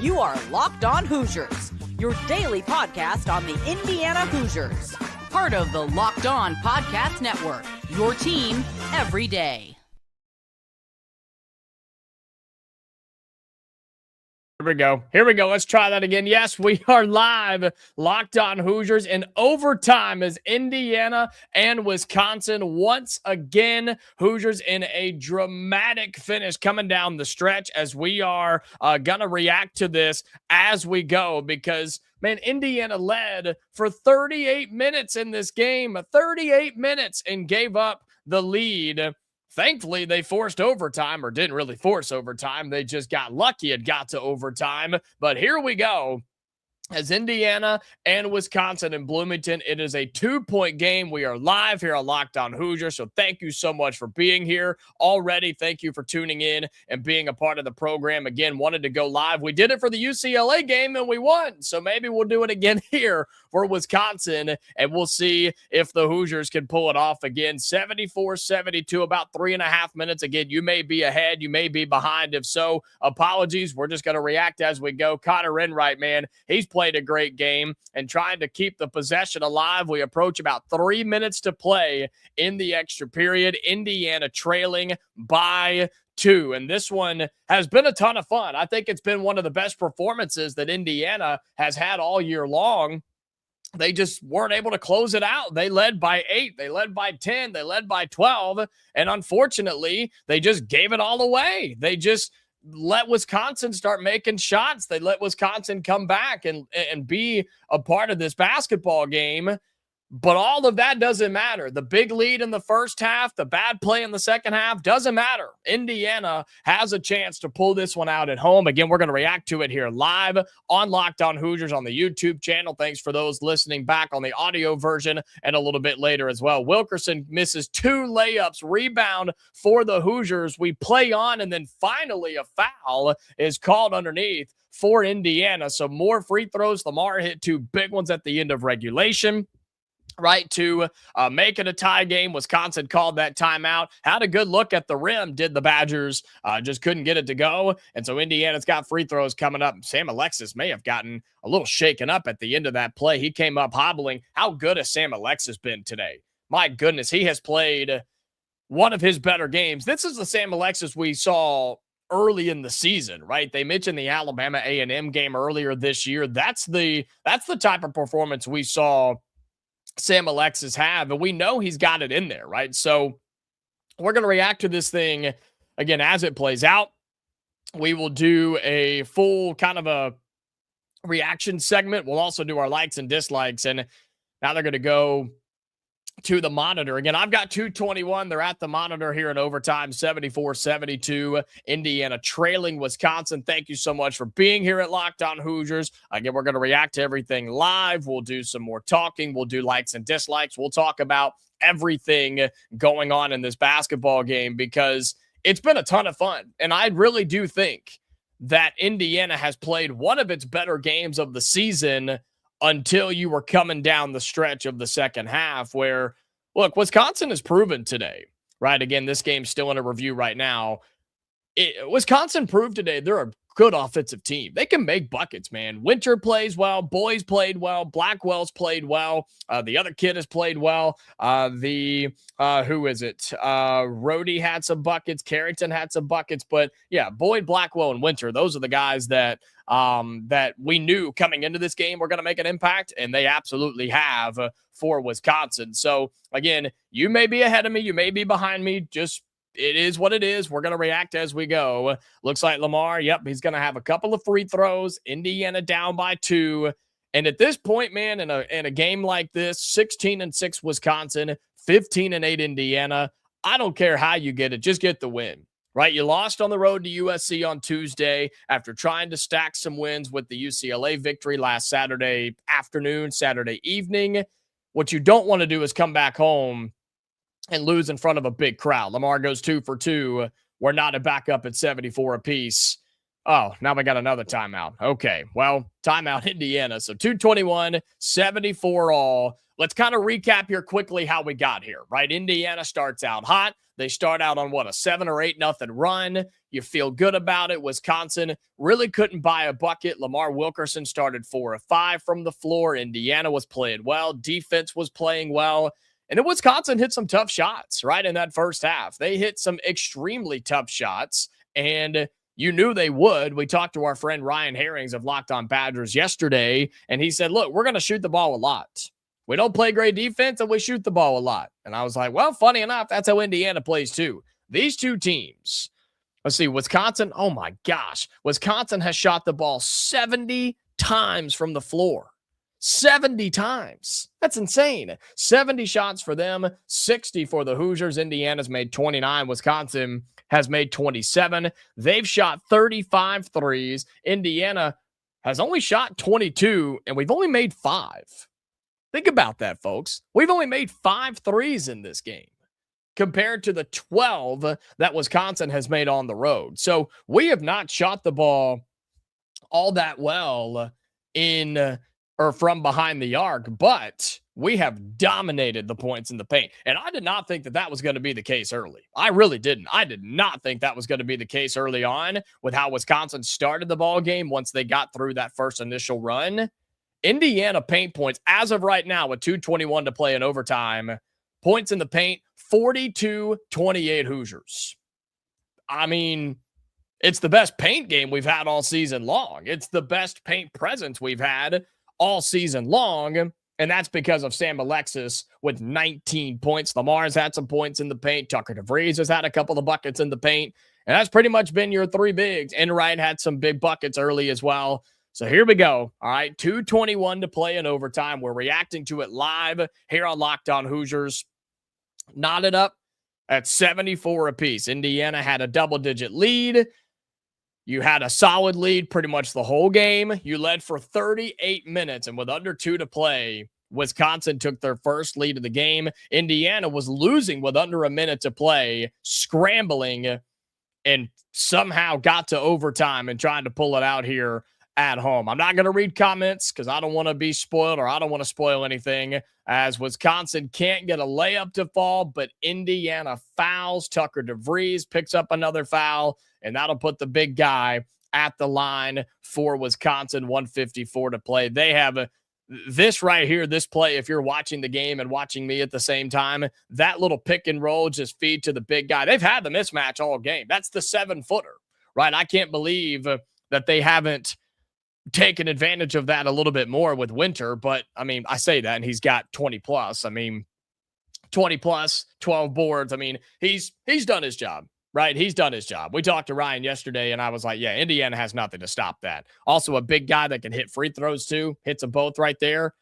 You are Locked On Hoosiers, your daily podcast on the Indiana Hoosiers. Part of the Locked On Podcast Network, your team every day. Here we go. Let's try that again. Yes, we are live, Locked On Hoosiers, in overtime as Indiana and Wisconsin once again. Hoosiers in a dramatic finish coming down the stretch as we are going to react to this as we go because, man, Indiana led for 38 minutes in this game, 38 minutes, and gave up the lead. Thankfully, they forced overtime, or didn't really force overtime. They just got lucky it got to overtime. But here we go. As Indiana and Wisconsin in Bloomington, it is a 2-point game. We are live here on Locked On Hoosiers, so thank you so much for being here already. Thank you for tuning in and being a part of the program. Again, wanted to go live. We did it for the UCLA game, and we won, so maybe we'll do it again here for Wisconsin, and we'll see if the Hoosiers can pull it off again. 74-72, about 3.5 minutes. Again, you may be ahead, you may be behind. If so, apologies. We're just going to react as we go. Conor Enright, man, he's played a great game and trying to keep the possession alive. We approach about 3 minutes to play in the extra period. Indiana trailing by 2. And this one has been a ton of fun. I think it's been one of the best performances that Indiana has had all year long. They just weren't able to close it out. They led by 8. They led by 10. They led by 12. And unfortunately, they just gave it all away. They just let Wisconsin start making shots. They let Wisconsin come back and be a part of this basketball game. But all of that doesn't matter. The big lead in the first half, the bad play in the second half, doesn't matter. Indiana has a chance to pull this one out at home. Again, we're going to react to it here live on Locked On Hoosiers on the YouTube channel. Thanks for those listening back on the audio version and a little bit later as well. Wilkerson misses 2 layups, rebound for the Hoosiers. We play on, and then finally a foul is called underneath for Indiana. So more free throws. Lamar hit 2 big ones at the end of regulation, right, to make it a tie game. Wisconsin called that timeout. Had a good look at the rim, did the Badgers. Just couldn't get it to go. And so Indiana's got free throws coming up. Sam Alexis may have gotten a little shaken up at the end of that play. He came up hobbling. How good has Sam Alexis been today? My goodness, he has played one of his better games. This is the Sam Alexis we saw early in the season, right? They mentioned the Alabama A&M game earlier this year. That's the type of performance we saw Sam Alexis have, and we know he's got it in there, right? So we're going to react to this thing again as it plays out. We will do a full kind of a reaction segment. We'll also do our likes and dislikes, and now they're going to go to the monitor. Again, I've got 2:21. They're at the monitor here in overtime, 74-72. Indiana trailing Wisconsin. Thank you so much for being here at Locked On Hoosiers. Again, we're going to react to everything live. We'll do some more talking. We'll do likes and dislikes. We'll talk about everything going on in this basketball game because it's been a ton of fun. And I really do think that Indiana has played one of its better games of the season until you were coming down the stretch of the second half where, look, Wisconsin has proven today, right? Again, this game's still in a review right now. Wisconsin proved today they're a good offensive team. They can make buckets, man. Winter plays well. Boys played well. Blackwell's played well. The other kid has played well. Who is it? Rhodey had some buckets. Carrington had some buckets. But, yeah, Boyd, Blackwell, and Winter, those are the guys that we knew coming into this game were going to make an impact, and they absolutely have for Wisconsin. So, again, you may be ahead of me. You may be behind me. Just it is what it is. We're going to react as we go. Looks like Lamar, yep, he's going to have a couple of free throws. Indiana down by 2. And at this point, man, in a game like this, 16-6 Wisconsin, 15-8 Indiana, I don't care how you get it. Just get the win, right? You lost on the road to USC on Tuesday after trying to stack some wins with the UCLA victory last Saturday afternoon, Saturday evening. What you don't want to do is come back home and lose in front of a big crowd. Lamar goes 2 for 2. We're not back up at 74 apiece. Oh, now we got another timeout. Okay, well, timeout Indiana. So 2:21, 74 all. Let's kind of recap here quickly how we got here, right? Indiana starts out hot. They start out on a 7 or 8 nothing run. You feel good about it. Wisconsin really couldn't buy a bucket. Lamar Wilkerson started 4 of 5 from the floor. Indiana was playing well. Defense was playing well. And then Wisconsin hit some tough shots, right, in that first half. They hit some extremely tough shots, and you knew they would. We talked to our friend Ryan Herrings of Locked On Badgers yesterday, and he said, look, we're going to shoot the ball a lot. We don't play great defense, and we shoot the ball a lot. And I was like, well, funny enough, that's how Indiana plays too. These two teams, let's see, Wisconsin, oh my gosh. Wisconsin has shot the ball 70 times from the floor. 70 times. That's insane. 70 shots for them, 60 for the Hoosiers. Indiana's made 29. Wisconsin has made 27. They've shot 35 threes. Indiana has only shot 22, and we've only made 5. Think about that, folks. We've only made 5 threes in this game compared to the 12 that Wisconsin has made on the road. So we have not shot the ball all that well in or from behind the arc, but we have dominated the points in the paint. And I did not think that that was going to be the case early. I really didn't. I did not think that was going to be the case early on with how Wisconsin started the ball game once they got through that first initial run. Indiana paint points, as of right now, with 2:21 to play in overtime, points in the paint, 42-28 Hoosiers. I mean, it's the best paint game we've had all season long. It's the best paint presence we've had all season long, and that's because of Sam Alexis with 19 points. Lamar's had some points in the paint. Tucker DeVries has had a couple of buckets in the paint, and that's pretty much been your 3 bigs. Enright had some big buckets early as well. So here we go. All right, 2:21 to play in overtime. We're reacting to it live here on Locked On Hoosiers. Knotted up at 74 apiece. Indiana had a double-digit lead. You had a solid lead pretty much the whole game. You led for 38 minutes, and with under 2 to play, Wisconsin took their first lead of the game. Indiana was losing with under a minute to play, scrambling, and somehow got to overtime and trying to pull it out here at home. I'm not going to read comments because I don't want to be spoiled, or I don't want to spoil anything, as Wisconsin can't get a layup to fall, but Indiana fouls. Tucker DeVries picks up another foul, and that'll put the big guy at the line for Wisconsin. 1:54 to play. They have this right here, this play, if you're watching the game and watching me at the same time, that little pick and roll, just feed to the big guy. They've had the mismatch all game. That's the 7-footer, right? I can't believe that they haven't taken advantage of that a little bit more with Winter, but I mean, I say that, and he's got 20 plus. I mean, 20 plus, 12 boards. I mean, he's done his job, right? He's done his job. We talked to Ryan yesterday, and I was like, yeah, Indiana has nothing to stop that. Also, a big guy that can hit free throws too, hits them both right there.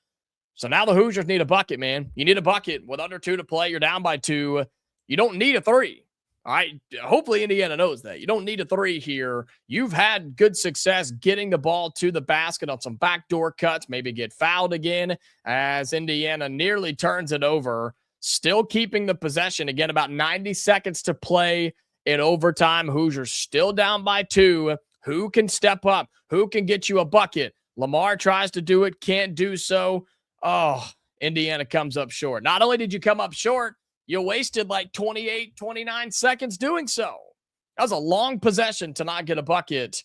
So now the Hoosiers need a bucket, man. You need a bucket with under 2 to play. You're down by 2. You don't need a 3. All right. Hopefully Indiana knows that. You don't need a 3 here. You've had good success getting the ball to the basket on some backdoor cuts, maybe get fouled again as Indiana nearly turns it over. Still keeping the possession. Again, about 90 seconds to play in overtime. Hoosiers still down by 2. Who can step up? Who can get you a bucket? Lamar tries to do it, can't do so. Oh, Indiana comes up short. Not only did you come up short, you wasted like 28, 29 seconds doing so. That was a long possession to not get a bucket.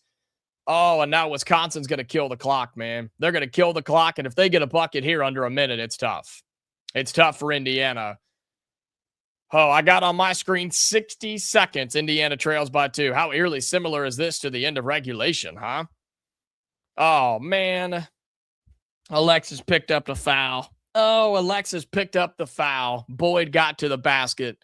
Oh, and now Wisconsin's going to kill the clock, man. They're going to kill the clock, and if they get a bucket here under a minute, it's tough. It's tough for Indiana. Oh, I got on my screen 60 seconds. Indiana trails by 2. How eerily similar is this to the end of regulation, huh? Oh, man. Alexis picked up the foul. Oh, Alexis picked up the foul. Boyd got to the basket.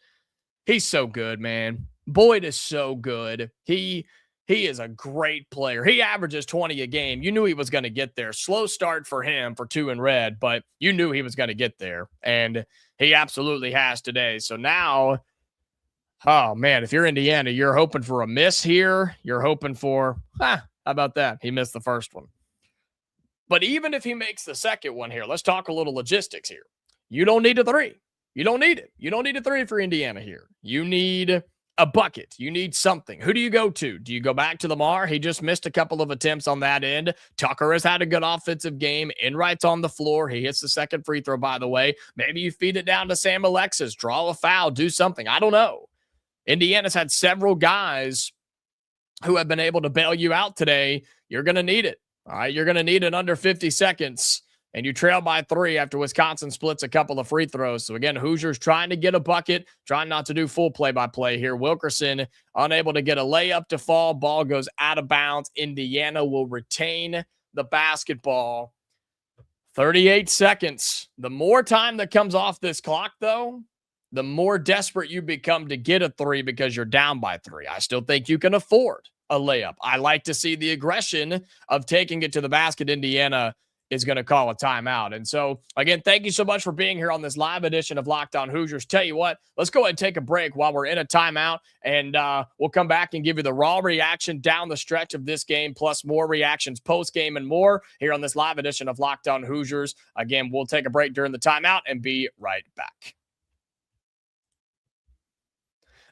He's so good, man. Boyd is so good. He is a great player. He averages 20 a game. You knew he was going to get there. Slow start for him for 2 in red, but you knew he was going to get there, and he absolutely has today. So now, oh, man, if you're Indiana, you're hoping for a miss here. You're hoping for, how about that? He missed the first one. But even if he makes the second one here, let's talk a little logistics here. You don't need a 3. You don't need it. You don't need a 3 for Indiana here. You need a bucket. You need something. Who do you go to? Do you go back to Lamar? He just missed a couple of attempts on that end. Tucker has had a good offensive game. Enright's on the floor. He hits the second free throw, by the way. Maybe you feed it down to Sam Alexis. Draw a foul. Do something. I don't know. Indiana's had several guys who have been able to bail you out today. You're going to need it. All right. You're going to need it under 50 seconds. And you trail by 3 after Wisconsin splits a couple of free throws. So again, Hoosiers trying to get a bucket, trying not to do full play-by-play here. Wilkerson unable to get a layup to fall. Ball goes out of bounds. Indiana will retain the basketball. 38 seconds. The more time that comes off this clock, though, the more desperate you become to get a 3 because you're down by 3. I still think you can afford a layup. I like to see the aggression of taking it to the basket. Indiana is going to call a timeout. And so, again, thank you so much for being here on this live edition of Locked On Hoosiers. Tell you what, let's go ahead and take a break while we're in a timeout, and we'll come back and give you the raw reaction down the stretch of this game, plus more reactions post-game and more here on this live edition of Locked On Hoosiers. Again, we'll take a break during the timeout and be right back.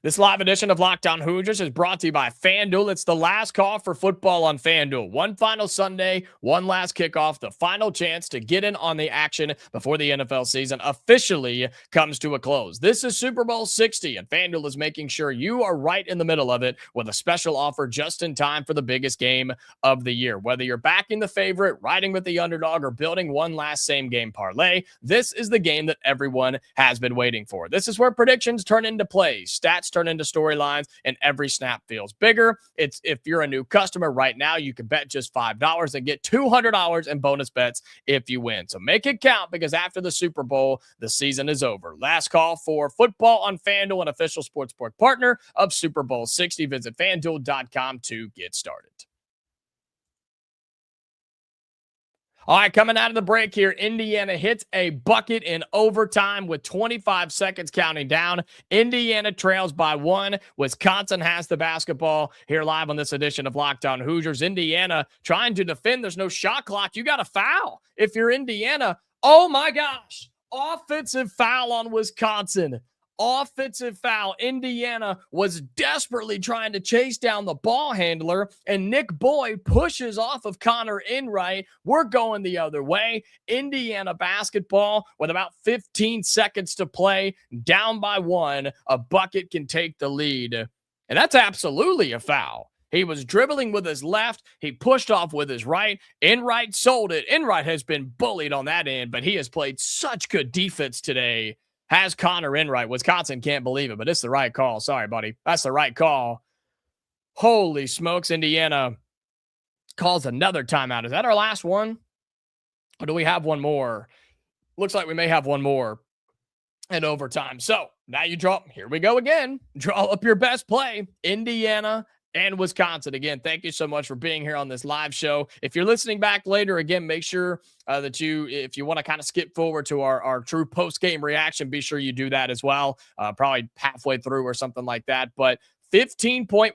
This live edition of Locked On Hoosiers is brought to you by FanDuel. It's the last call for football on FanDuel. One final Sunday, one last kickoff, the final chance to get in on the action before the NFL season officially comes to a close. This is Super Bowl 60, and FanDuel is making sure you are right in the middle of it with a special offer just in time for the biggest game of the year. Whether you're backing the favorite, riding with the underdog, or building one last same-game parlay, this is the game that everyone has been waiting for. This is where predictions turn into plays, stats turn into storylines, and every snap feels bigger. It's if you're a new customer right now, you can bet just $5 and get $200 in bonus bets if you win. So make it count, because after the Super Bowl, the season is over. Last call for football on FanDuel, an official sportsbook partner of Super Bowl 60. Visit FanDuel.com to get started. All right, coming out of the break here, Indiana hits a bucket in overtime with 25 seconds counting down. Indiana trails by 1. Wisconsin has the basketball here live on this edition of Locked On Hoosiers. Indiana trying to defend. There's no shot clock. You got to foul if you're Indiana. Oh, my gosh. Offensive foul on Wisconsin. Offensive foul. Indiana was desperately trying to chase down the ball handler, and Nick Boyd pushes off of Conor Enright. We're going the other way. Indiana basketball with about 15 seconds to play, down by 1. A bucket can take the lead, and that's absolutely a foul. He was dribbling with his left. He pushed off with his right. Enright sold it. Enright has been bullied on that end, but he has played such good defense today. Has Conor Enright. Wisconsin can't believe it, but it's the right call. Sorry, buddy. That's the right call. Holy smokes, Indiana calls another timeout. Is that our last one? Or do we have one more? Looks like we may have one more in overtime. So now you draw. Here we go again. Draw up your best play. Indiana and Wisconsin. Again, thank you so much for being here on this live show. If you're listening back later, again, make sure that if you want to kind of skip forward to our true post-game reaction, be sure you do that as well, probably halfway through or something like that. But 15.1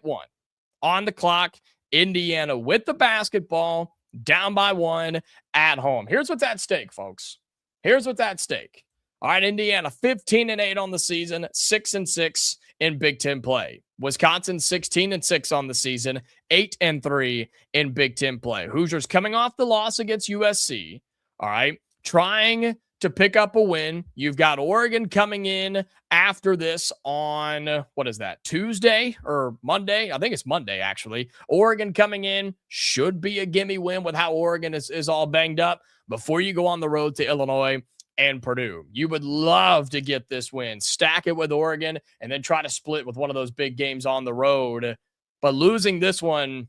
on the clock, Indiana with the basketball, down by 1 at home. Here's what's at stake, folks. Here's what's at stake. All right, Indiana, 15-8 on the season, 6-6 in Big Ten play. Wisconsin, 16-6 on the season, 8-3 in Big Ten play. Hoosiers coming off the loss against USC. All right, trying to pick up a win. You've got Oregon coming in after this on, what is that, Tuesday or Monday? I think it's Monday, actually. Oregon coming in should be a gimme win with how Oregon is all banged up before you go on the road to Illinois and Purdue. You would love to get this win, stack it with Oregon, and then try to split with one of those big games on the road. But losing this one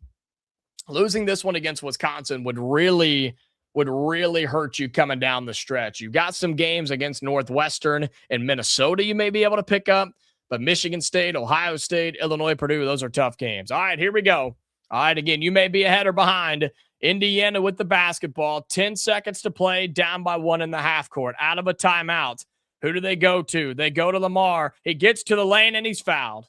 against Wisconsin would really hurt you coming down the stretch. You've got some games against Northwestern and Minnesota you may be able to pick up, but Michigan State, Ohio State, Illinois, Purdue, those are tough games. All right, here we go. All right, again, you may be ahead or behind. Indiana with the basketball, 10 seconds to play, down by 1 in the half court, out of a timeout. Who do they go to? They go to Lamar. He gets to the lane and he's fouled.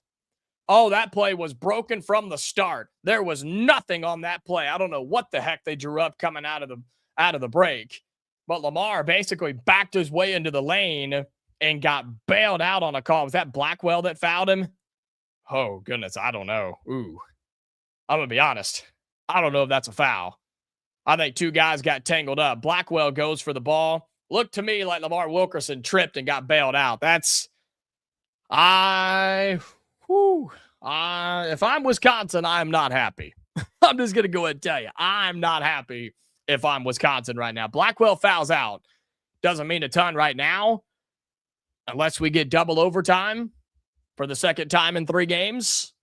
Oh, that play was broken from the start. There was nothing on that play. I don't know what the heck they drew up coming out of the break. But Lamar basically backed his way into the lane and got bailed out on a call. Was that Blackwell that fouled him? Oh, goodness, I don't know. Ooh. I'm going to be honest. I don't know if that's a foul. I think two guys got tangled up. Blackwell goes for the ball. Looked to me like Lamar Wilkerson tripped and got bailed out. Whew. If I'm Wisconsin, I'm not happy. I'm just going to go ahead and tell you, I'm not happy if I'm Wisconsin right now. Blackwell fouls out. Doesn't mean a ton right now, unless we get double overtime for the second time in 3 games.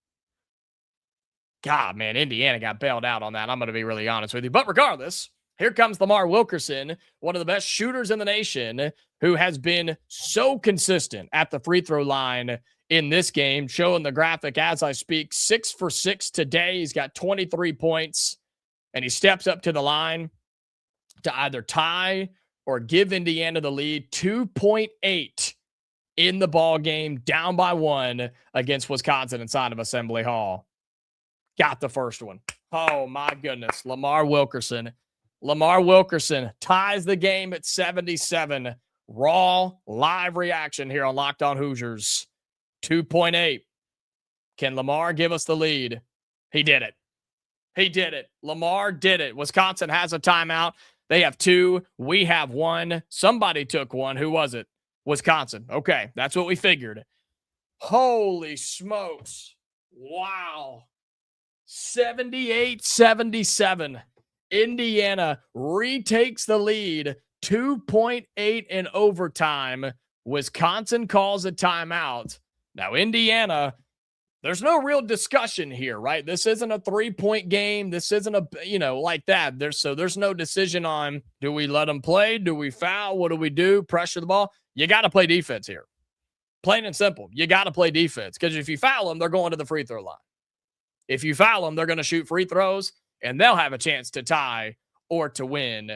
God, man, Indiana got bailed out on that. I'm going to be really honest with you. But regardless, here comes Lamar Wilkerson, one of the best shooters in the nation, who has been so consistent at the free throw line in this game, showing the graphic as I speak. 6 for 6 today. He's got 23 points, and he steps up to the line to either tie or give Indiana the lead. 2.8 in the ball game, down by 1 against Wisconsin inside of Assembly Hall. Got the first one. Oh, my goodness. Lamar Wilkerson ties the game at 77. Raw, live reaction here on Locked On Hoosiers. 2.8. Can Lamar give us the lead? He did it. Lamar did it. Wisconsin has a timeout. They have 2. We have 1. Somebody took 1. Who was it? Wisconsin. Okay, that's what we figured. Holy smokes. Wow. 78-77. Indiana retakes the lead. 2.8 in overtime. Wisconsin calls a timeout. Now, Indiana, there's no real discussion here, right? This isn't a 3-point game. This isn't like that. There's no decision on, do we let them play? Do we foul? What do we do? Pressure the ball? You got to play defense here. Plain and simple. You got to play defense, because if you foul them, they're going to the free throw line. If you foul them, they're going to shoot free throws, and they'll have a chance to tie or to win,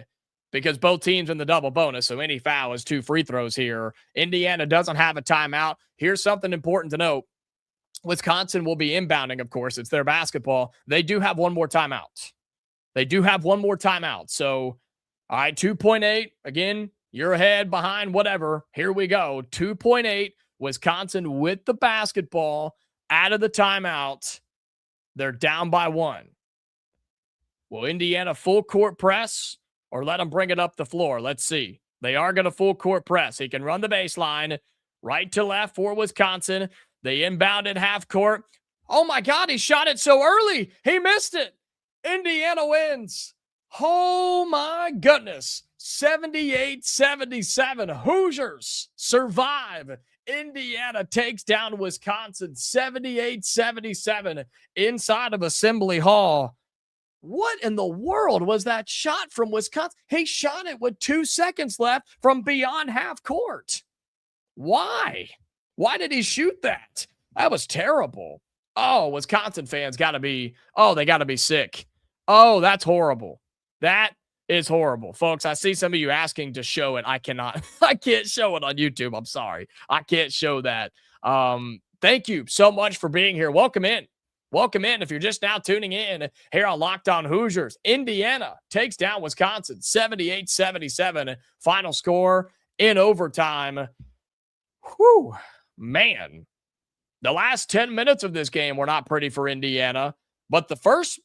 because both teams in the double bonus, so any foul is 2 free throws here. Indiana doesn't have a timeout. Here's something important to note. Wisconsin will be inbounding, of course. It's their basketball. They do have one more timeout. So, all right, 2.8. Again, you're ahead, behind, whatever. Here we go. 2.8. Wisconsin with the basketball out of the timeout. They're down by 1. Will Indiana full court press or let them bring it up the floor? Let's see. They are going to full court press. He can run the baseline right to left for Wisconsin. They inbound at half court. Oh my God, he shot it so early. He missed it. Indiana wins. Oh my goodness. 78-77. Hoosiers survive. Indiana takes down Wisconsin 78-77 inside of Assembly Hall. What in the world was that shot from Wisconsin? He shot it with 2 seconds left from beyond half court. Why? Why did he shoot that? That was terrible. Oh, Wisconsin fans got to be sick. Oh, that's horrible. That is horrible. Folks, I see some of you asking to show it. I can't show it on YouTube. I'm sorry. I can't show that. Thank you so much for being here. Welcome in. If you're just now tuning in here on Locked On Hoosiers. Indiana takes down Wisconsin 78-77. Final score in overtime. Whew, man. The last 10 minutes of this game were not pretty for Indiana, but the first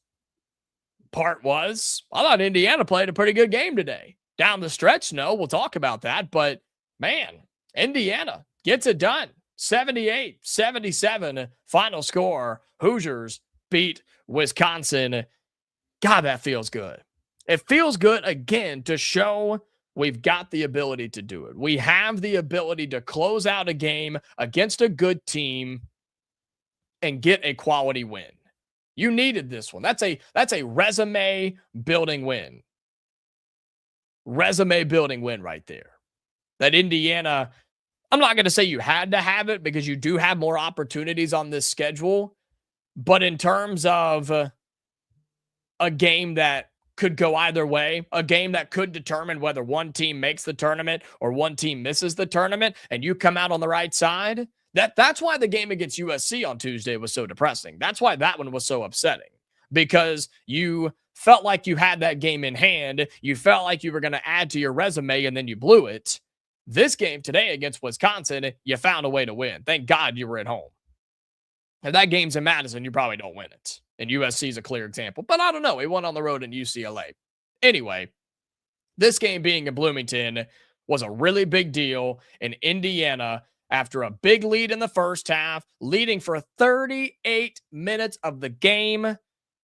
part was, I thought Indiana played a pretty good game today. Down the stretch, no, we'll talk about that, but man, Indiana gets it done. 78-77 final score. Hoosiers beat Wisconsin. God, that feels good. It feels good again to show we've got the ability to do it. We have the ability to close out a game against a good team and get a quality win. You needed this one. That's a resume building win. Resume building win right there. That Indiana, I'm not going to say you had to have it, because you do have more opportunities on this schedule. But in terms of a game that could go either way, a game that could determine whether one team makes the tournament or one team misses the tournament, and you come out on the right side, that's why the game against USC on Tuesday was so depressing. That's why that one was so upsetting, because you felt like you had that game in hand. You felt like you were going to add to your resume, and then you blew it. This game today against Wisconsin, you found a way to win. Thank God you were at home. If that game's in Madison, you probably don't win it. And USC is a clear example. But I don't know. He won on the road in UCLA. Anyway, this game being in Bloomington was a really big deal. And Indiana after a big lead in the first half, leading for 38 minutes of the game.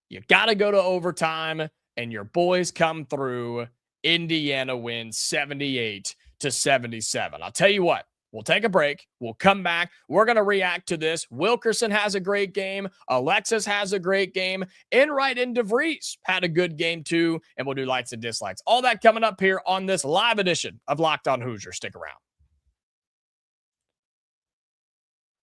You got to go to overtime, and your boys come through. Indiana wins 78-77. I'll tell you what, we'll take a break. We'll come back. We're going to react to this. Wilkerson has a great game. Alexis has a great game. Enright and DeVries had a good game too, and we'll do likes and dislikes. All that coming up here on this live edition of Locked On Hoosiers. Stick around.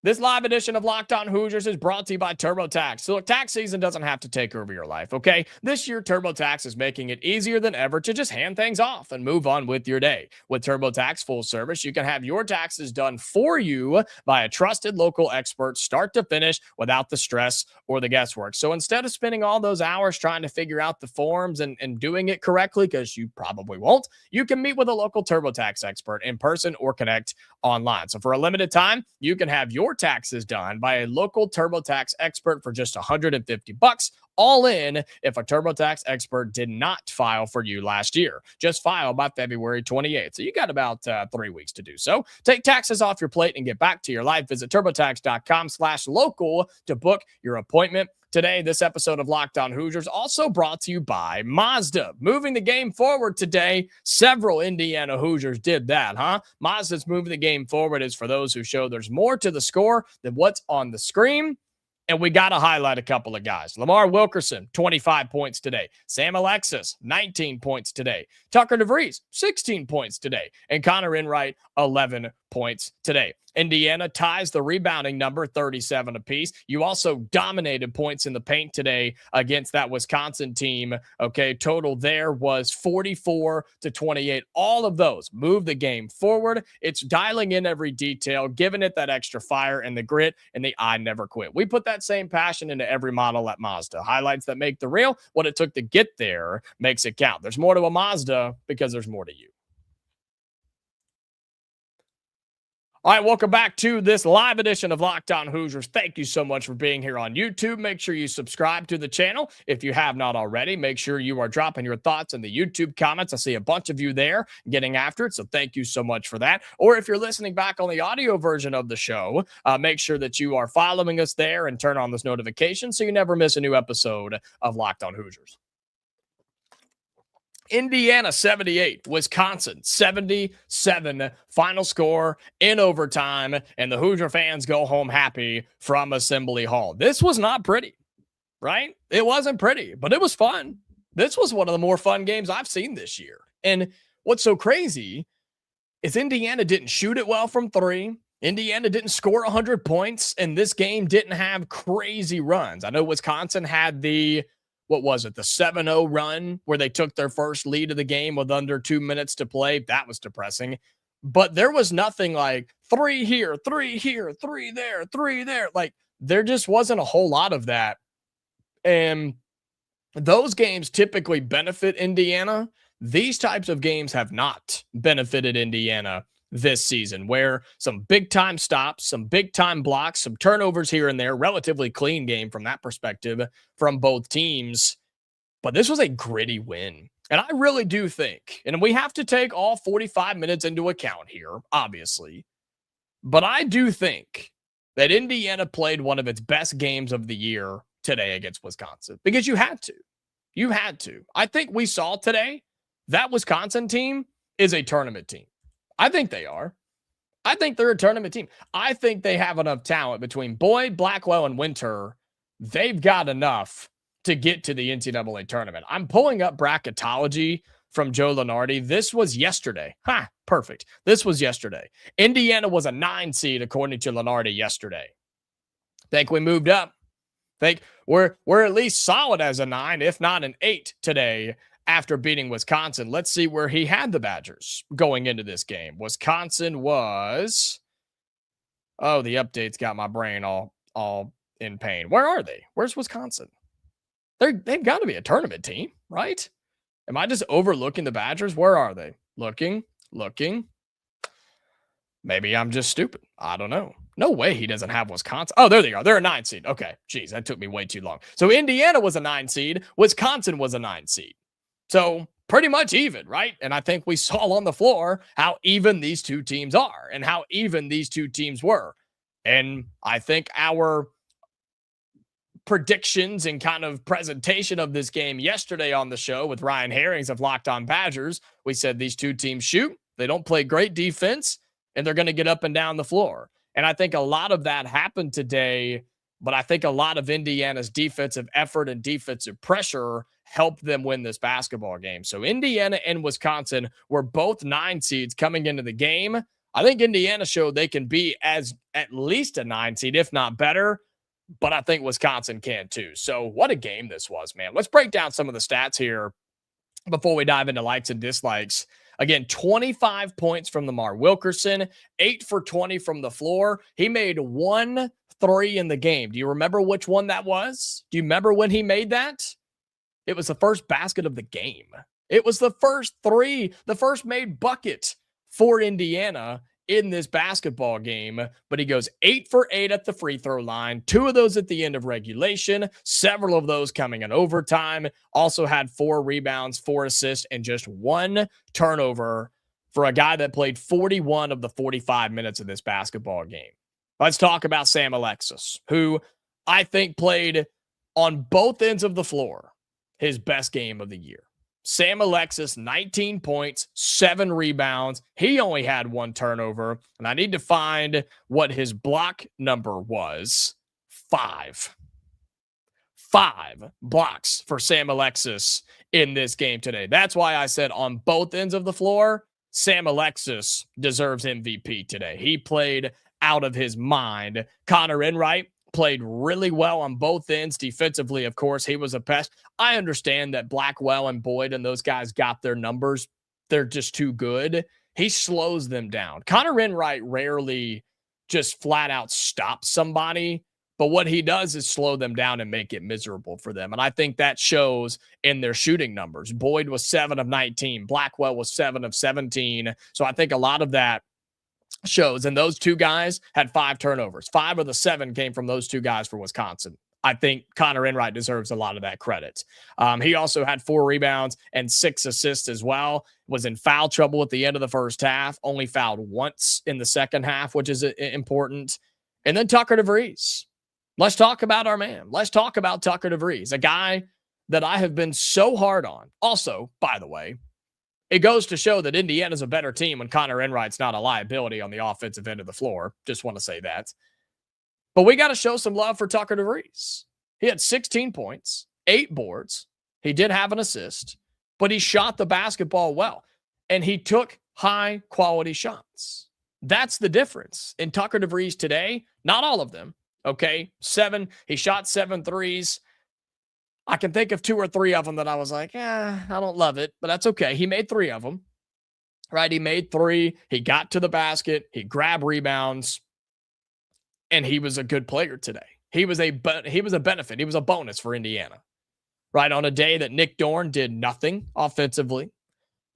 This live edition of Locked On Hoosiers is brought to you by TurboTax. So look, tax season doesn't have to take over your life, okay? This year, TurboTax is making it easier than ever to just hand things off and move on with your day. With TurboTax full service, you can have your taxes done for you by a trusted local expert start to finish without the stress or the guesswork. So instead of spending all those hours trying to figure out the forms and doing it correctly, because you probably won't, you can meet with a local TurboTax expert in person or connect online. So for a limited time, you can have your taxes done by a local TurboTax expert for just $150 all in if a TurboTax expert did not file for you last year. Just file by February 28th. So you got about 3 weeks to do so. Take taxes off your plate and get back to your life. Visit TurboTax.com/local to book your appointment today. This episode of Locked On Hoosiers also brought to you by Mazda. Moving the game forward today. Several Indiana Hoosiers did that, huh? Mazda's moving the game forward is for those who show there's more to the score than what's on the screen. And we got to highlight a couple of guys. Lamar Wilkerson, 25 points today. Sam Alexis, 19 points today. Tucker DeVries, 16 points today. And Conor Enright, 11 points today. Indiana ties the rebounding number, 37 apiece. You also dominated points in the paint today against that Wisconsin team. Okay, total there was 44-28. All of those move the game forward. It's dialing in every detail, giving it that extra fire and the grit and the I never quit. We put that same passion into every model at Mazda. Highlights that make the real. What it took to get there makes it count. There's more to a Mazda because there's more to you. All right, welcome back to this live edition of Locked On Hoosiers. Thank you so much for being here on YouTube. Make sure you subscribe to the channel if you have not already. Make sure you are dropping your thoughts in the YouTube comments. I see a bunch of you there getting after it, so thank you so much for that. Or if you're listening back on the audio version of the show, make sure that you are following us there and turn on those notifications so you never miss a new episode of Locked On Hoosiers. Indiana 78, Wisconsin 77, final score in overtime, and the Hoosier fans go home happy from Assembly Hall. This was not pretty, right? It wasn't pretty, but it was fun. This was one of the more fun games I've seen this year. And what's so crazy is Indiana didn't shoot it well from three. Indiana didn't score 100 points, and this game didn't have crazy runs. I know Wisconsin had the 7-0 run where they took their first lead of the game with under 2 minutes to play. That was depressing. But there was nothing like 3 here, 3 here, 3 there, 3 there. Like, there just wasn't a whole lot of that. And those games typically benefit Indiana. These types of games have not benefited Indiana this season, where some big-time stops, some big-time blocks, some turnovers here and there, relatively clean game from that perspective from both teams. But this was a gritty win. And I really do think, and we have to take all 45 minutes into account here, obviously, but I do think that Indiana played one of its best games of the year today against Wisconsin, because you had to. You had to. I think we saw today that Wisconsin team is a tournament team. I think they are. I think they're a tournament team. I think they have enough talent between Boyd, Blackwell, and Winter. They've got enough to get to the NCAA tournament. I'm pulling up bracketology from Joe Lunardi. This was yesterday. Perfect. This was yesterday. Indiana was a 9 seed according to Lunardi yesterday. Think we moved up. Think we're at least solid as a 9, if not an 8 today. After beating Wisconsin, let's see where he had the Badgers going into this game. Wisconsin was, the updates got my brain all in pain. Where are they? Where's Wisconsin? They've got to be a tournament team, right? Am I just overlooking the Badgers? Where are they? Looking. Maybe I'm just stupid. I don't know. No way he doesn't have Wisconsin. Oh, there they are. They're a 9 seed. Okay. Jeez, that took me way too long. So Indiana was a 9 seed. Wisconsin was a 9 seed. So pretty much even, right? And I think we saw on the floor how even these two teams are and how even these two teams were. And I think our predictions and kind of presentation of this game yesterday on the show with Ryan Herrings of Locked On Badgers, we said these two teams shoot, they don't play great defense, and they're going to get up and down the floor. And I think a lot of that happened today, but I think a lot of Indiana's defensive effort and defensive pressure helped them win this basketball game. So Indiana and Wisconsin were both 9 seeds coming into the game. I think Indiana showed they can be as at least a 9 seed, if not better, but I think Wisconsin can too. So what a game this was, man. Let's break down some of the stats here before we dive into likes and dislikes. Again, 25 points from Lamar Wilkerson, 8 for 20 from the floor. He made 1 3 in the game. Do you remember which one that was? Do you remember when he made that? It was the first basket of the game. It was the first 3, the first made bucket for Indiana in this basketball game, but he goes 8 for 8 at the free throw line, 2 of those at the end of regulation, several of those coming in overtime, also had 4 rebounds, 4 assists, and just 1 turnover for a guy that played 41 of the 45 minutes of this basketball game. Let's talk about Sam Alexis, who I think played on both ends of the floor his best game of the year. Sam Alexis, 19 points, 7 rebounds. He only had 1 turnover. And I need to find what his block number was. 5. 5 blocks for Sam Alexis in this game today. That's why I said on both ends of the floor, Sam Alexis deserves MVP today. He played out of his mind. Conor Enright played really well on both ends. Defensively, of course, he was a pest. I understand that Blackwell and Boyd and those guys got their numbers. They're just too good. He slows them down. Conor Enright rarely just flat out stops somebody, but what he does is slow them down and make it miserable for them. And I think that shows in their shooting numbers. Boyd was 7 of 19. Blackwell was 7 of 17. So I think a lot of that shows. And those 2 guys had 5 turnovers. 5 of the 7 came from those 2 guys for Wisconsin. I think Conor Enright deserves a lot of that credit. He also had 4 rebounds and 6 assists as well. Was in foul trouble at the end of the first half. Only fouled once in the second half, which is important. And then Tucker DeVries. Let's talk about our man. Let's talk about Tucker DeVries, a guy that I have been so hard on. Also, by the way, it goes to show that Indiana's a better team when Conor Enright's not a liability on the offensive end of the floor. Just want to say that. But we got to show some love for Tucker DeVries. He had 16 points, 8 boards. He did have an assist, but he shot the basketball well, and he took high-quality shots. That's the difference. In Tucker DeVries today, not all of them, okay? 7, he shot 7 threes. I can think of 2 or 3 of them that I was like, I don't love it, but that's okay. He made 3 of them, right? He made 3. He got to the basket. He grabbed rebounds, and he was a good player today. He was a benefit. He was a bonus for Indiana, right? On a day that Nick Dorn did nothing offensively.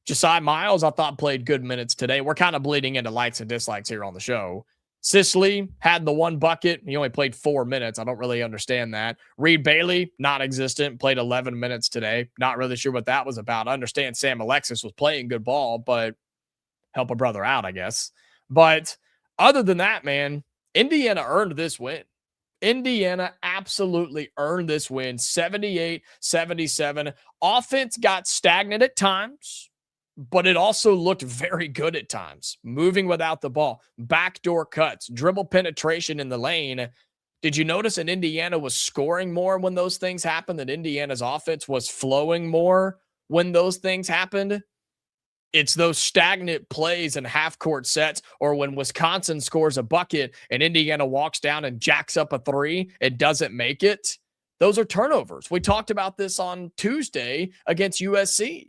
Josiah Miles, I thought, played good minutes today. We're kind of bleeding into likes and dislikes here on the show. Sisley had the 1 bucket. He only played 4 minutes. I don't really understand that. Reed Bailey, non-existent, played 11 minutes today. Not really sure what that was about. I understand Sam Alexis was playing good ball, but help a brother out, I guess. But other than that, man, Indiana earned this win. Indiana absolutely earned this win, 78-77. Offense got stagnant at times, but it also looked very good at times. Moving without the ball, backdoor cuts, dribble penetration in the lane. Did you notice that Indiana was scoring more when those things happened? That Indiana's offense was flowing more when those things happened? It's those stagnant plays and half-court sets, or when Wisconsin scores a bucket and Indiana walks down and jacks up a 3 and doesn't make it. Those are turnovers. We talked about this on Tuesday against USC.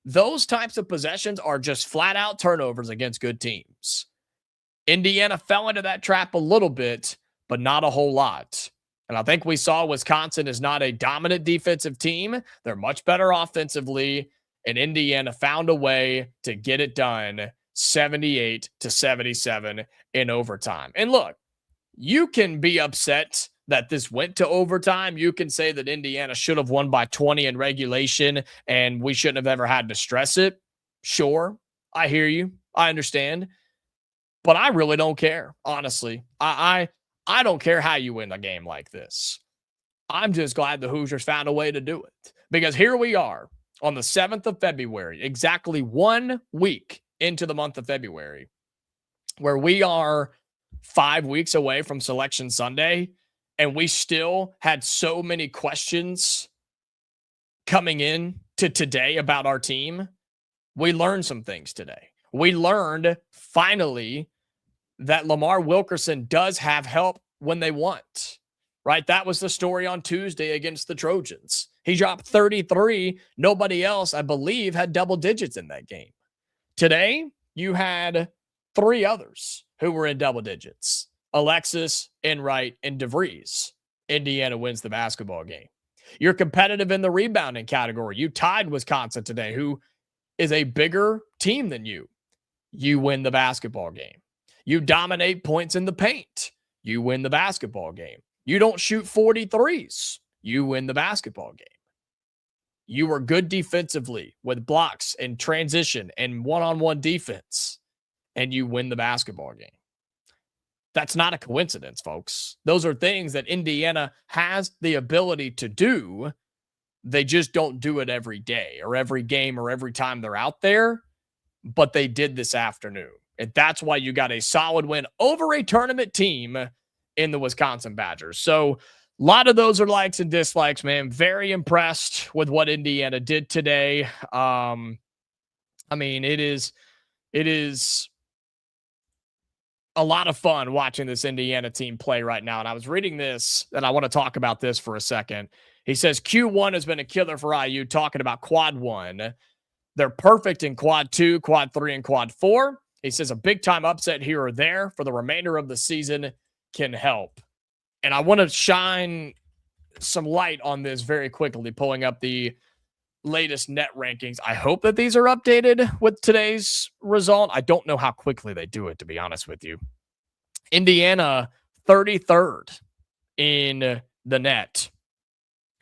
Those types of possessions are just flat-out turnovers against good teams. Indiana fell into that trap a little bit, but not a whole lot. And I think we saw Wisconsin is not a dominant defensive team. They're much better offensively. And Indiana found a way to get it done 78-77 in overtime. And look, you can be upset that this went to overtime. You can say that Indiana should have won by 20 in regulation and we shouldn't have ever had to stress it. Sure, I hear you. I understand. But I really don't care, honestly. I don't care how you win a game like this. I'm just glad the Hoosiers found a way to do it. Because here we are on the 7th of February, exactly 1 week into the month of February, where we are 5 weeks away from Selection Sunday, and we still had so many questions coming in to today about our team. We learned some things today. We learned, finally, that Lamar Wilkerson does have help when they want, right? That was the story on Tuesday against the Trojans. He dropped 33. Nobody else, I believe, had double digits in that game. Today, you had 3 others who were in double digits: Alexis, Enright, and DeVries. Indiana wins the basketball game. You're competitive in the rebounding category. You tied Wisconsin today, who is a bigger team than you. You win the basketball game. You dominate points in the paint. You win the basketball game. You don't shoot 43s. You win the basketball game. You were good defensively with blocks and transition and one-on-one defense, and you win the basketball game. That's not a coincidence, folks. Those are things that Indiana has the ability to do. They just don't do it every day or every game or every time they're out there, but they did this afternoon. And that's why you got a solid win over a tournament team in the Wisconsin Badgers. So a lot of those are likes and dislikes, man. Very impressed with what Indiana did today. I mean, it is a lot of fun watching this Indiana team play right now. And I was reading this, and I want to talk about this for a second. He says Q1 has been a killer for IU, talking about quad 1. They're perfect in quad 2, quad 3, and quad 4. He says a big-time upset here or there for the remainder of the season can help. And I want to shine some light on this very quickly, pulling up the latest net rankings. I hope that these are updated with today's result. I don't know how quickly they do it, to be honest with you. Indiana, 33rd in the net,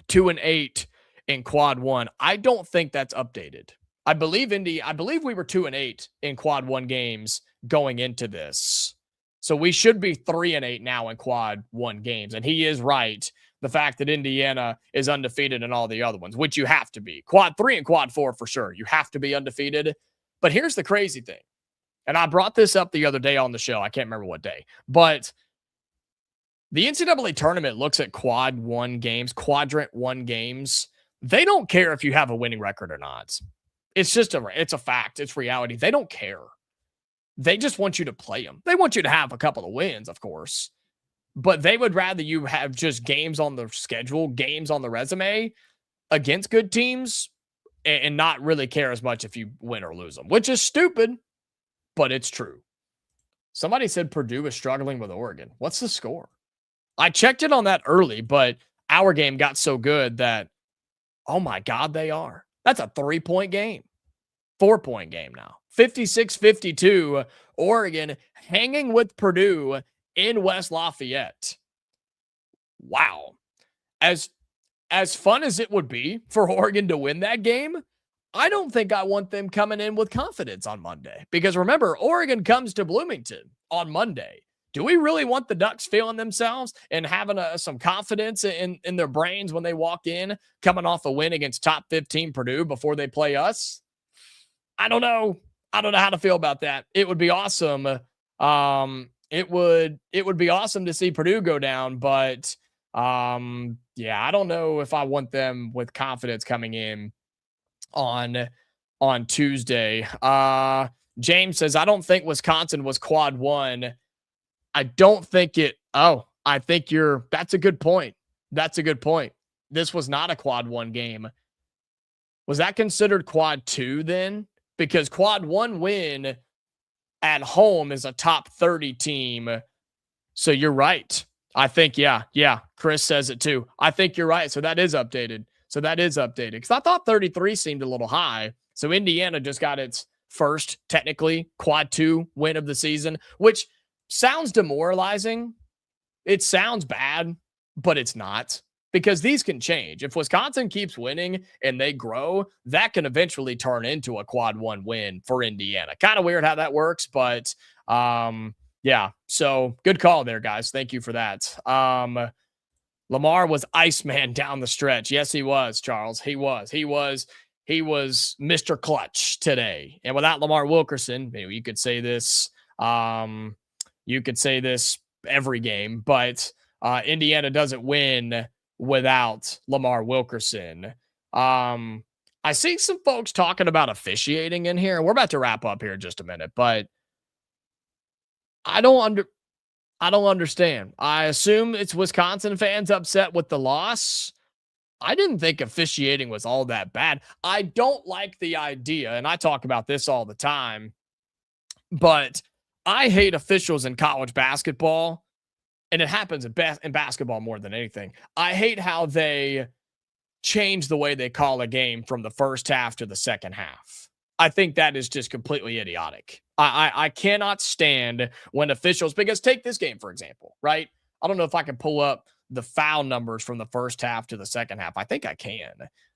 2-8 in quad 1. I don't think that's updated. I believe we were 2-8 in quad 1 games going into this. So we should be 3-8 now in quad 1 games. And he is right. The fact that Indiana is undefeated in all the other ones, which you have to be. Quad 3 and quad 4 for sure. You have to be undefeated. But here's the crazy thing. And I brought this up the other day on the show. I can't remember what day. But the NCAA tournament looks at quad 1 games, quadrant 1 games. They don't care if you have a winning record or not. It's just it's a fact. It's reality. They don't care. They just want you to play them. They want you to have a couple of wins, of course. But they would rather you have just games on the schedule, games on the resume against good teams, and not really care as much if you win or lose them, which is stupid, but it's true. Somebody said Purdue is struggling with Oregon. What's the score? I checked it on that early, but our game got so good that, oh my God, they are. That's a 3-point game, 4-point game now. 56-52, Oregon hanging with Purdue in West Lafayette. Wow. As fun as it would be for Oregon to win that game, I don't think I want them coming in with confidence on Monday. Because remember, Oregon comes to Bloomington on Monday. Do we really want the Ducks feeling themselves and having some confidence in their brains when they walk in, coming off a win against top 15 Purdue before they play us? I don't know. I don't know how to feel about that. It would be awesome. It would be awesome to see Purdue go down, but yeah, I don't know if I want them with confidence coming in on Tuesday. James says, I don't think Wisconsin was quad 1. I don't think it. Oh, I think that's a good point. That's a good point. This was not a quad 1 game. Was that considered quad 2 then? Because quad 1 win at home is a top 30 team. So you're right. I think, yeah. Chris says it too. I think you're right. So that is updated. Because I thought 33 seemed a little high. So Indiana just got its first, technically, quad 2 win of the season, which sounds demoralizing. It sounds bad, but it's not, because these can change. If Wisconsin keeps winning and they grow, that can eventually turn into a quad one win for Indiana. Kind of weird how that works, but yeah. So good call there, guys. Thank you for that. Lamar was Iceman down the stretch. Yes, he was, Charles. He was Mr. Clutch today. And without Lamar Wilkerson, maybe you could say this. You could say this every game, but Indiana doesn't win without Lamar Wilkerson. I see some folks talking about officiating in here. We're about to wrap up here in just a minute, but I don't understand. I assume it's Wisconsin fans upset with the loss. I didn't think officiating was all that bad. I don't like the idea, and I talk about this all the time, but I hate officials in college basketball, and it happens in basketball more than anything. I hate how they change the way they call a game from the first half to the second half. I think that is just completely idiotic. I cannot stand when officials, because take this game, for example, right? I don't know if I can pull up the foul numbers from the first half to the second half. I think I can.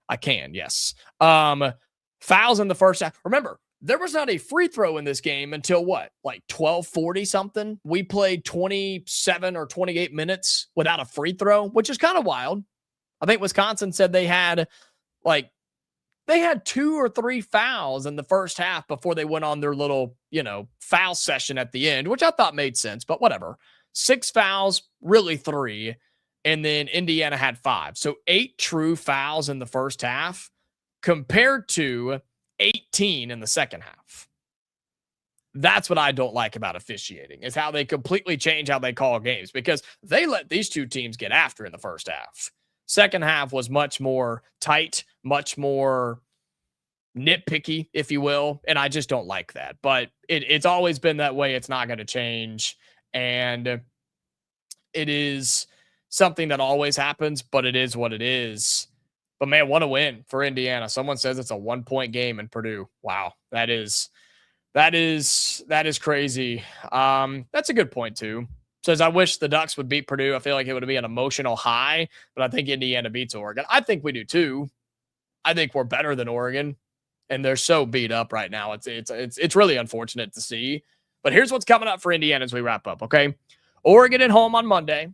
I can, yes. Fouls in the first half. Remember, there was not a free throw in this game until what? Like 12:40 something. We played 27 or 28 minutes without a free throw, which is kind of wild. I think Wisconsin said they had 2 or 3 fouls in the first half before they went on their little, foul session at the end, which I thought made sense, but whatever. 6 fouls, really 3. And then Indiana had 5. So 8 true fouls in the first half compared to 18 in the second half. That's what I don't like about officiating, is how they completely change how they call games, because they let these two teams get after in the first half. Second half was much more tight, much more nitpicky, if you will. And I just don't like that. But it's always been that way. It's not going to change. And it is something that always happens, but it is what it is. But man, what a win for Indiana. Someone says it's a 1-point game in Purdue. Wow. That is crazy. That's a good point too. Says, I wish the Ducks would beat Purdue. I feel like it would be an emotional high, but I think Indiana beats Oregon. I think we do too. I think we're better than Oregon, and they're so beat up right now. It's really unfortunate to see. But here's what's coming up for Indiana as we wrap up, okay? Oregon at home on Monday,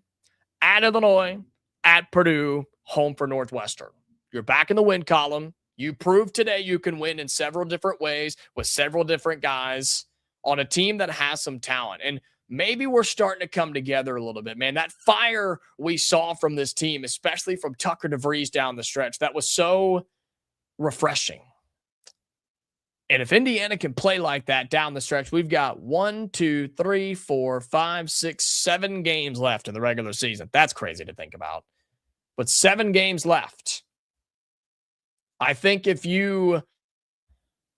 at Illinois, at Purdue, home for Northwestern. You're back in the win column. You proved today you can win in several different ways with several different guys on a team that has some talent. And maybe we're starting to come together a little bit, man. That fire we saw from this team, especially from Tucker DeVries down the stretch, that was so refreshing. And if Indiana can play like that down the stretch, we've got 1, 2, 3, 4, 5, 6, 7 games left in the regular season. That's crazy to think about. But 7 games left. I think if you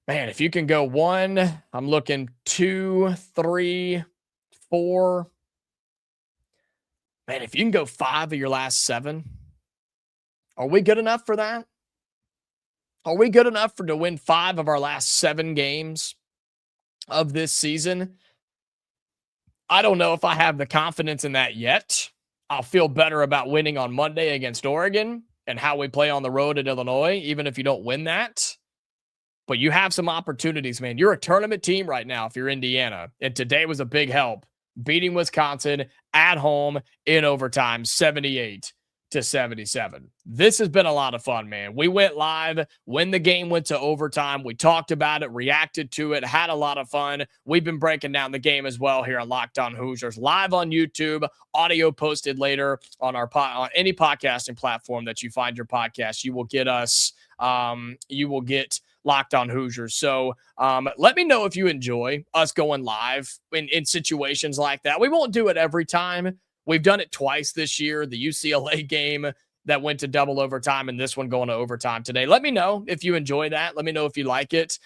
can go 1, I'm looking 2, 3, 4. Man, if you can go 5 of your last 7, are we good enough for that? Are we good enough to win 5 of our last 7 games of this season? I don't know if I have the confidence in that yet. I'll feel better about winning on Monday against Oregon and how we play on the road at Illinois, even if you don't win that. But you have some opportunities, man. You're a tournament team right now if you're Indiana. And today was a big help, beating Wisconsin at home in overtime, 78-77. This has been a lot of fun, man. We went live when the game went to overtime. We talked about it, reacted to it, had a lot of fun. We've been breaking down the game as well here on Locked On Hoosiers, live on YouTube, audio posted later on on any podcasting platform that you find your podcast. You will get us. You will get Locked On Hoosiers. So let me know if you enjoy us going live in situations like that. We won't do it every time. We've done it twice this year. The UCLA game that went to double overtime and this one going to overtime today. Let me know if you enjoy that. Let me know if you like it.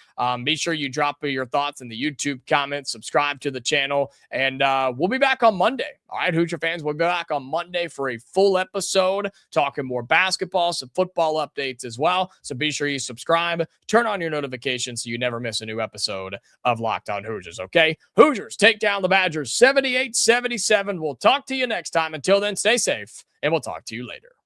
Be sure you drop your thoughts in the YouTube comments, subscribe to the channel, and we'll be back on Monday. All right, Hoosier fans, we'll be back on Monday for a full episode, talking more basketball, some football updates as well. So be sure you subscribe, turn on your notifications so you never miss a new episode of Locked On Hoosiers, okay? Hoosiers take down the Badgers 78-77. We'll talk to you next time. Until then, stay safe, and we'll talk to you later.